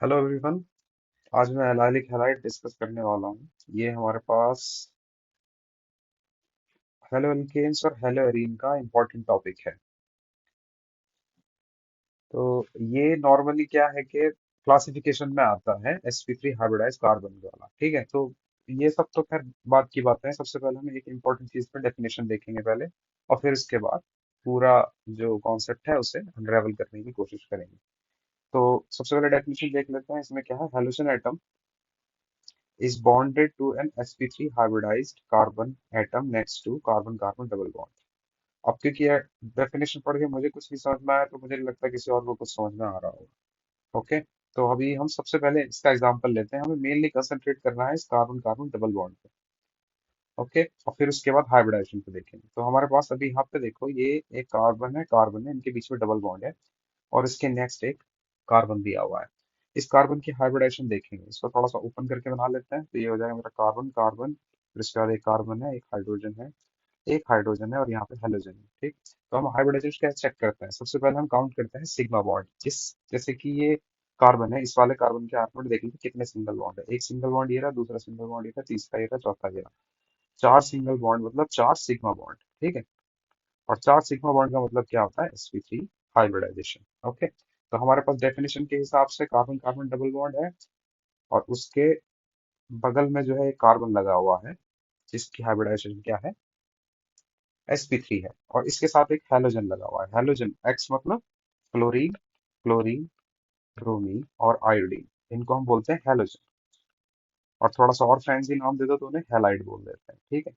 Hello everyone. आज मैं allylic halide discuss करने वाला हूँ। ये हमारे पास हेलो एल्केन्स और हेलो एरीन का इम्पोर्टेंट टॉपिक है। तो ये नॉर्मली क्या है कि क्लासिफिकेशन में आता है sp3 हाइब्रिडाइज कार्बन वाला। ठीक है, तो ये सब तो खैर बात की बातें हैं। सबसे पहले हम एक इम्पोर्टेंट चीज पर डेफिनेशन देखेंगे पहले, और फिर इसके बाद पूरा जो कॉन्सेप्ट है उसे अनरेवल करने की कोशिश करेंगे। तो सबसे पहले डेफिनेशन देख लेते हैं। इसमें क्या है, halogen atom is bonded to an sp3 hybridized carbon atom next to carbon carbon double bond। अब क्योंकि ये डेफिनेशन पढ़ के मुझे कुछ नहीं समझ में आया, तो मुझे नहीं लगता किसी और को कुछ समझ में आ रहा होगा। ओके, तो अभी हम सबसे पहले इसका एग्जांपल लेते हैं। हमें मेनली कंसंट्रेट करना है इस कार्बन कार्बन डबल बॉन्ड पे। ओके, और फिर उसके बाद हाइब्रिडाइजेशन पे देखेंगे। तो हमारे पास अभी यहाँ पे देखो, ये एक कार्बन है, इनके बीच में डबल बॉन्ड है, और इसके नेक्स्ट एक कार्बन दिया हुआ है। इस कार्बन की हाइब्रिडाइजेशन देखेंगे। इसको थोड़ा सा ओपन करके बना लेते हैं। तो ये हो जाएगा मेरा कार्बन कार्बन, फिर इसके बाद एक कार्बन है, एक हाइड्रोजन है और यहाँ पे हेलोजन है। ठीक, तो हम हाइब्रिडाइजेशन कैसे चेक करते हैं? सबसे पहले हम काउंट करते हैं सिग्मा बॉन्ड। जिस जैसे कि ये कार्बन है, इस वाले कार्बन के आर्मोड देख लीजिए कितने सिंगल बॉन्ड है। एक सिंगल बॉन्ड ये रहा, दूसरा सिंगल बॉन्ड ये रहा, तीसरा ये रहा, चौथा ये रहा। चार सिंगल बॉन्ड मतलब चार सिग्मा बॉन्ड। ठीक है, और चार सिग्मा बॉन्ड का मतलब क्या होता है? sp3 hybridisation. ओके, तो हमारे पास डेफिनेशन के हिसाब से कार्बन कार्बन डबल बॉन्ड है, और उसके बगल में जो है एक कार्बन लगा हुआ है, जिसकी हाइब्रिडाइजेशन क्या है? sp3 है, और इसके साथ एक हैलोजन लगा हुआ है। हैलोजन x मतलब क्लोरीन, क्लोरीन, ब्रोमीन और आयोडीन, इनको हम बोलते हैं हैलोजन। और थोड़ा सा और फैंसी नाम दे दो तो उन्हें हैलाइड बोल देते हैं। ठीक है,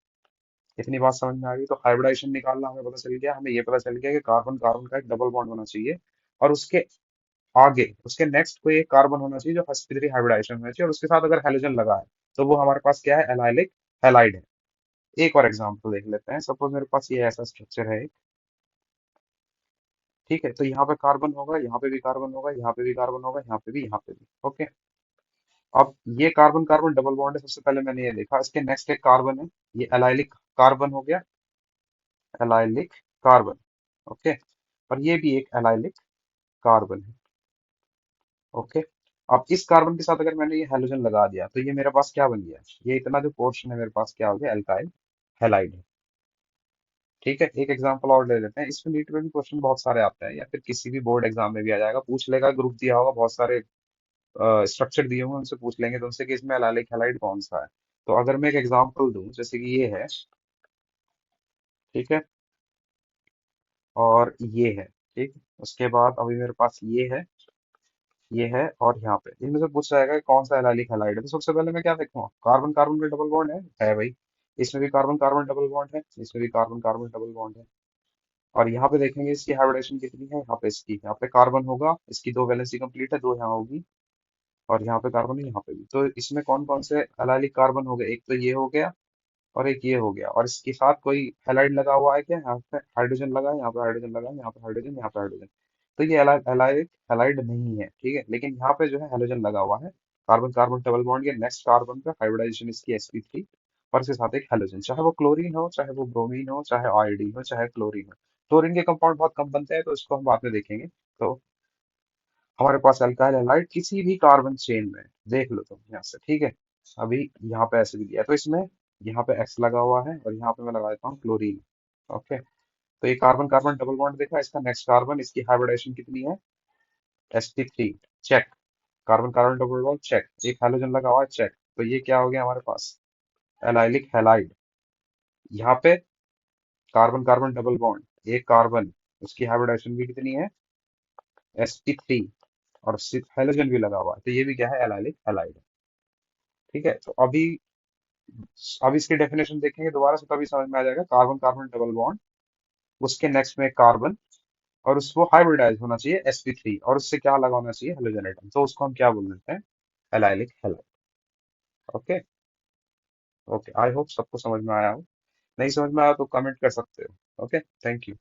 इतनी बात समझ में आ गई। तो हाइब्रिडाइजेशन निकालना हमें पता चल गया। हमें ये पता चल गया कि कार्बन कार्बन का एक डबल बॉन्ड होना चाहिए, और उसके आगे उसके नेक्स्ट कोई एक कार्बन होना चाहिए जो sp3 हाइब्रिडाइजेशन होना चाहिए, और उसके साथ अगर हैलोजन लगा है तो वो हमारे पास क्या है? एलाइलिक हैलाइड है। एक और एग्जांपल देख लेते हैं। सपोज मेरे पास ये ऐसा स्ट्रक्चर है। ठीक है, तो यहाँ पे कार्बन होगा, यहाँ पे भी कार्बन होगा, यहाँ पे भी कार्बन होगा, यहाँ पे भी, यहाँ पे भी। ओके, अब ये कार्बन कार्बन डबल बॉन्ड है। सबसे पहले मैंने ये देखा, इसके नेक्स्ट एक कार्बन है, ये एलाइलिक कार्बन हो गया, एलाइलिक कार्बन। ओके, और ये भी एक एलाइलिक कार्बन है। ओके, अब इस कार्बन के साथ अगर मैंने ये हेलोजन लगा दिया तो ये मेरे पास क्या बन गया? ये इतना जो पोर्शन है मेरे पास क्या हो गया? अल्काइल हैलाइड है। ठीक है, एक एग्जांपल और ले लेते हैं। इसमें नीट में भी क्वेश्चन बहुत सारे आते हैं, या फिर किसी भी बोर्ड एग्जाम में भी आ जाएगा, पूछ लेगा। ग्रुप दिया होगा, बहुत सारे स्ट्रक्चर दिए होंगे, उनसे पूछ लेंगे तो उनसे कि इसमें एलाइलिक हैलाइड कौन सा है। तो अगर मैं एक एग्जांपल दूं, जैसे कि ये है, ठीक है, और ये है, ठीक, उसके बाद अभी मेरे पास ये है, और यहाँ पे इनमें से पूछ जाएगा कि कौन सा एलाइलिक हैलाइड है। तो सबसे पहले मैं क्या देखूंगा? कार्बन कार्बन में डबल बॉन्ड है भाई। इसमें भी कार्बन कार्बन डबल बॉन्ड है, इसमें भी कार्बन कार्बन डबल बॉन्ड है। और यहाँ पे देखेंगे इसकी हाइब्रिडेशन कितनी है। यहाँ पे कार्बन होगा, इसकी दो वैलेंसी कंप्लीट है, दो यहाँ होगी, और यहाँ पे कार्बन है, यहाँ पे भी। तो इसमें कौन कौन से एलाइलिक कार्बन हो गए? एक तो ये हो गया, और एक ये हो गया, और इसके साथ कोई हैलाइड लगा हुआ है क्या? यहाँ पे हाइड्रोजन लगा है, यहाँ पे हाइड्रोजन लगा है, यहाँ पे हाइड्रोजन, यहाँ पे हाइड्रोजन। तो ये एलाइड हैलाइड नहीं है। ठीक है, लेकिन यहाँ पे जो है हैलोजन लगा हुआ है। कार्बन कार्बन डबल बॉन्ड के नेक्स्ट कार्बन पे हाइब्रिडाइजेशन इसकी sp3, और इसके साथ एक हैलोजन, चाहे वो क्लोरीन हो, चाहे वो ब्रोमीन हो, चाहे आयोडीन हो, चाहे क्लोरीन हो। क्लोरीन के कंपाउंड बहुत कम बनते हैं, तो इसको हम बाद में देखेंगे। तो हमारे पास अल्काइल हैलाइड किसी भी कार्बन चेन में देख लो तुम यहाँ से। ठीक है, अभी यहाँ पे ऐसे भी दिया है, तो इसमें यहाँ पे एक्स लगा हुआ है, और यहाँ पे मैं लगा देता हूँ क्लोरीन। ओके, तो ये कार्बन कार्बन डबल बॉन्ड देखा, इसका नेक्स्ट कार्बन, इसकी हाइब्रिडेशन कितनी है? sp3, check. Carbon carbon double bond check, एक हाइड्रोजन लगा हुआ है, चेक। तो ये क्या हो गया हमारे पास? Allylic halide. यहाँ पे कार्बन कार्बन डबल बॉन्ड, एक कार्बन, उसकी हाइब्रिडेशन भी कितनी है? sp3, और हाइड्रोजन भी लगा हुआ है, तो ये भी क्या है? Allylic halide. ठीक है, तो अभी अब इसकी डेफिनेशन देखेंगे दोबारा से, तभी समझ में आ जाएगा। कार्बन कार्बन डबल बॉन्ड, उसके नेक्स्ट में कार्बन, और उसको हाइब्रिडाइज होना चाहिए sp3, और उससे क्या लगा होना चाहिए? Halogen atom. तो उसको हम क्या बोल देते हैं? Allylic halide. Okay, okay, I hope सबको समझ में आया हो। नहीं समझ में आया तो कमेंट कर सकते हो। Okay, thank you.